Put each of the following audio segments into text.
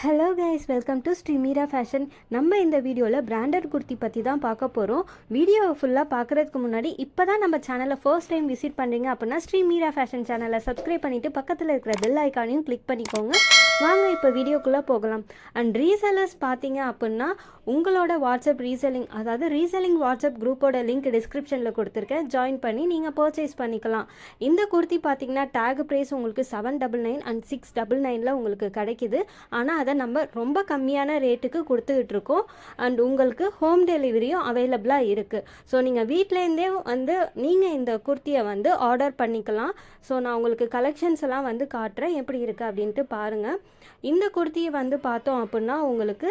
Hello guys, welcome to Srimeera fashion. நம்ம இந்த வீடியோவில் பிராண்டட் குர்த்தி பற்றி தான் பார்க்க போகிறோம். வீடியோவை ஃபுல்லாக பார்க்குறதுக்கு முன்னாடி இப்போ தான் நம்ம சேனலை ஃபர்ஸ்ட் டைம் விசிட் பண்ணுறீங்க அப்படின்னா ஸ்ரீமீரா ஃபேஷன் சேனலை சப்ஸ்கிரைப் பண்ணிவிட்டு பக்கத்தில் இருக்கிற பெல் ஐக்கானையும் கிளிக் பண்ணிக்கோங்க. வாங்க இப்போ வீடியோக்குள்ளே போகலாம். அண்ட் ரீசெல்லர்ஸ் பார்த்தீங்க அப்படின்னா உங்களோட வாட்ஸ்அப் ரீசெல்லிங், அதாவது ரீசெல்லிங் வாட்ஸ்அப் குரூப்போட லிங்க் டிஸ்கிரிப்ஷனில் கொடுத்துருக்கேன். ஜாயின் பண்ணி நீங்கள் பர்ச்சேஸ் பண்ணிக்கலாம். இந்த குர்த்தி பார்த்தீங்கன்னா டேக் ப்ரைஸ் உங்களுக்கு 799 அண்ட் 699 உங்களுக்கு கிடைக்குது. ஆனால் அதை நம்ம ரொம்ப கம்மியான ரேட்டுக்கு கொடுத்துக்கிட்டு இருக்கோம். அண்ட் உங்களுக்கு ஹோம் டெலிவரியும் அவைலபிளாக இருக்குது. ஸோ நீங்கள் வீட்டிலேருந்தே நீங்கள் இந்த குர்த்தியை ஆர்டர் பண்ணிக்கலாம். ஸோ நான் உங்களுக்கு கலெக்ஷன்ஸ் எல்லாம் காட்டுறேன், எப்படி இருக்குது அப்படின்ட்டு பாருங்கள். இந்த குர்த்தியை பார்த்தோம் அப்படின்னா உங்களுக்கு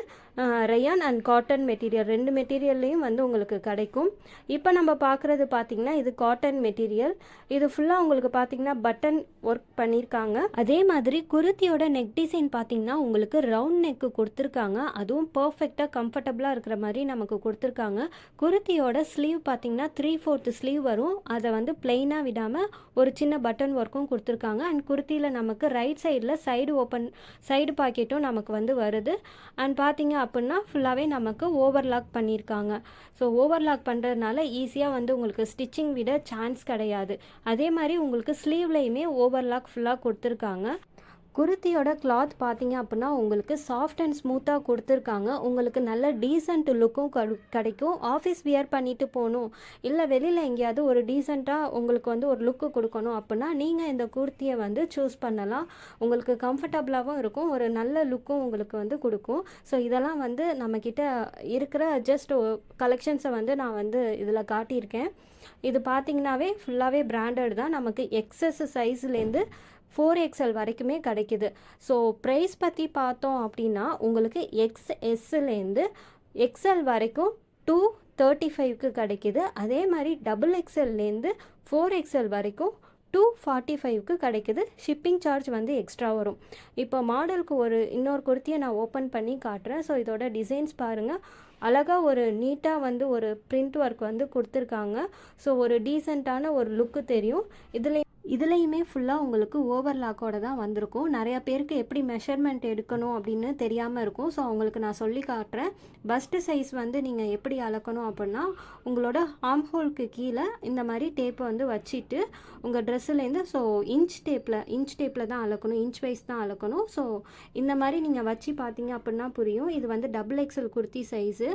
ரயான் அண்ட் காட்டன் மெட்டீரியல் ரெண்டு மெட்டீரியல்லையும் உங்களுக்கு கிடைக்கும். இப்போ நம்ம பார்க்குறது பார்த்திங்கன்னா இது காட்டன் மெட்டீரியல். இது ஃபுல்லாக உங்களுக்கு பார்த்திங்கன்னா பட்டன் ஒர்க் பண்ணியிருக்காங்க. அதே மாதிரி குர்த்தியோட நெக் டிசைன் பார்த்திங்கன்னா உங்களுக்கு ரவுண்ட் நெக்கு கொடுத்துருக்காங்க. அதுவும் பர்ஃபெக்டாக கம்ஃபர்டபுளாக இருக்கிற மாதிரி நமக்கு கொடுத்துருக்காங்க. குர்த்தியோட ஸ்லீவ் பார்த்திங்கன்னா 3/4 ஸ்லீவ் வரும். அதை பிளெயினாக விடாமல் ஒரு சின்ன பட்டன் ஒர்க்கும் கொடுத்துருக்காங்க. அண்ட் குர்த்தியில் நமக்கு ரைட் சைடில் சைடு பாக்கெட்டும் நமக்கு வருது. அண்ட் பார்த்திங்க அப்படின்னா ஃபுல்லாகவே நமக்கு ஓவர்லாக் பண்ணியிருக்காங்க. ஸோ ஓவர்லாக் பண்ணுறதுனால ஈஸியாக உங்களுக்கு ஸ்டிச்சிங் விட சான்ஸ் கிடையாது. அதே மாதிரி உங்களுக்கு ஸ்லீவ்லேயுமே ஓவர்லாக் ஃபுல்லாக கொடுத்துருக்காங்க. குர்த்தியோட கிளாத் பார்த்தீங்க அப்படின்னா உங்களுக்கு சாஃப்ட் அண்ட் ஸ்மூத்தாக கொடுத்துருக்காங்க. உங்களுக்கு நல்ல டீசென்ட் லுக்கும் கிடைக்கும். ஆஃபீஸ் வியர் பண்ணிட்டு போகணும், இல்லை வெளியில் எங்கேயாவது ஒரு டீசெண்டாக உங்களுக்கு ஒரு லுக்கு கொடுக்கணும் அப்படின்னா நீங்கள் இந்த குர்த்தியை சூஸ் பண்ணலாம். உங்களுக்கு கம்ஃபர்டபுளாகவும் இருக்கும், ஒரு நல்ல லுக்கும் உங்களுக்கு கொடுக்கும். ஸோ இதெல்லாம் நம்மக்கிட்ட இருக்கிற ஜஸ்ட் கலெக்ஷன்ஸை நான் இதில் காட்டியிருக்கேன். இது பார்த்திங்கனாவே ஃபுல்லாகவே பிராண்டட் தான். நமக்கு எக்ஸஸ் சைஸ்லேருந்து 4XL வரைக்குமே கிடைக்குது. ஸோ ப்ரைஸ் பற்றி பார்த்தோம் அப்படின்னா உங்களுக்கு XSலேருந்து XL வரைக்கும் 235க்கு கிடைக்குது. அதே மாதிரி XXLலேருந்து 4XL வரைக்கும் 245க்கு கிடைக்குது. ஷிப்பிங் சார்ஜ் எக்ஸ்ட்ரா வரும். இப்போ மாடலுக்கு இன்னொரு குர்த்தியை நான் ஓப்பன் பண்ணி காட்டுறேன். ஸோ இதோட டிசைன்ஸ் பாருங்கள். அழகாக ஒரு நீட்டாக ஒரு பிரிண்ட் ஒர்க் கொடுத்துருக்காங்க. ஸோ ஒரு டீசெண்டான ஒரு லுக்கு தெரியும். இதுலேயுமே ஃபுல்லாக உங்களுக்கு ஓவர்லாக்கோட தான் வந்திருக்கும். நிறையா பேருக்கு எப்படி மெஷர்மெண்ட் எடுக்கணும் அப்படின்னு தெரியாமல் இருக்கும். ஸோ அவங்களுக்கு நான் சொல்லி காட்டுறேன். பஸ்ட்டு சைஸ் நீங்கள் எப்படி அளக்கணும் அப்படின்னா உங்களோட ஆர்ம் ஹோலுக்கு கீழே இந்த மாதிரி டேப்பை வச்சுட்டு உங்கள் ட்ரெஸ்ஸுலேருந்து ஸோ இன்ச் டேப்பில் தான் அளக்கணும், இன்ச் வைஸ் தான் அளக்கணும். ஸோ இந்த மாதிரி நீங்கள் வச்சு பார்த்தீங்க அப்படின்னா புரியும். இது XXL குர்த்தி சைஸு.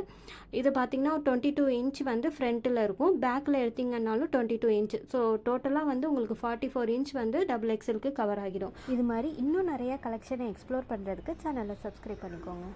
இது பார்த்திங்கன்னா 22 இன்ச் ஃப்ரண்ட்டில் இருக்கும். பேக்கில் எடுத்திங்கன்னாலும் 22 இன்ச். ஸோ டோட்டலாக உங்களுக்கு 44 இன்ச் XXLக்கு கவர் ஆகிடும். இது மாதிரி இன்னும் நிறைய கலெக்ஷனை எக்ஸ்ப்ளோர் பண்ணுறதுக்கு சேனலை சப்ஸ்கிரைப் பண்ணிக்கோங்க.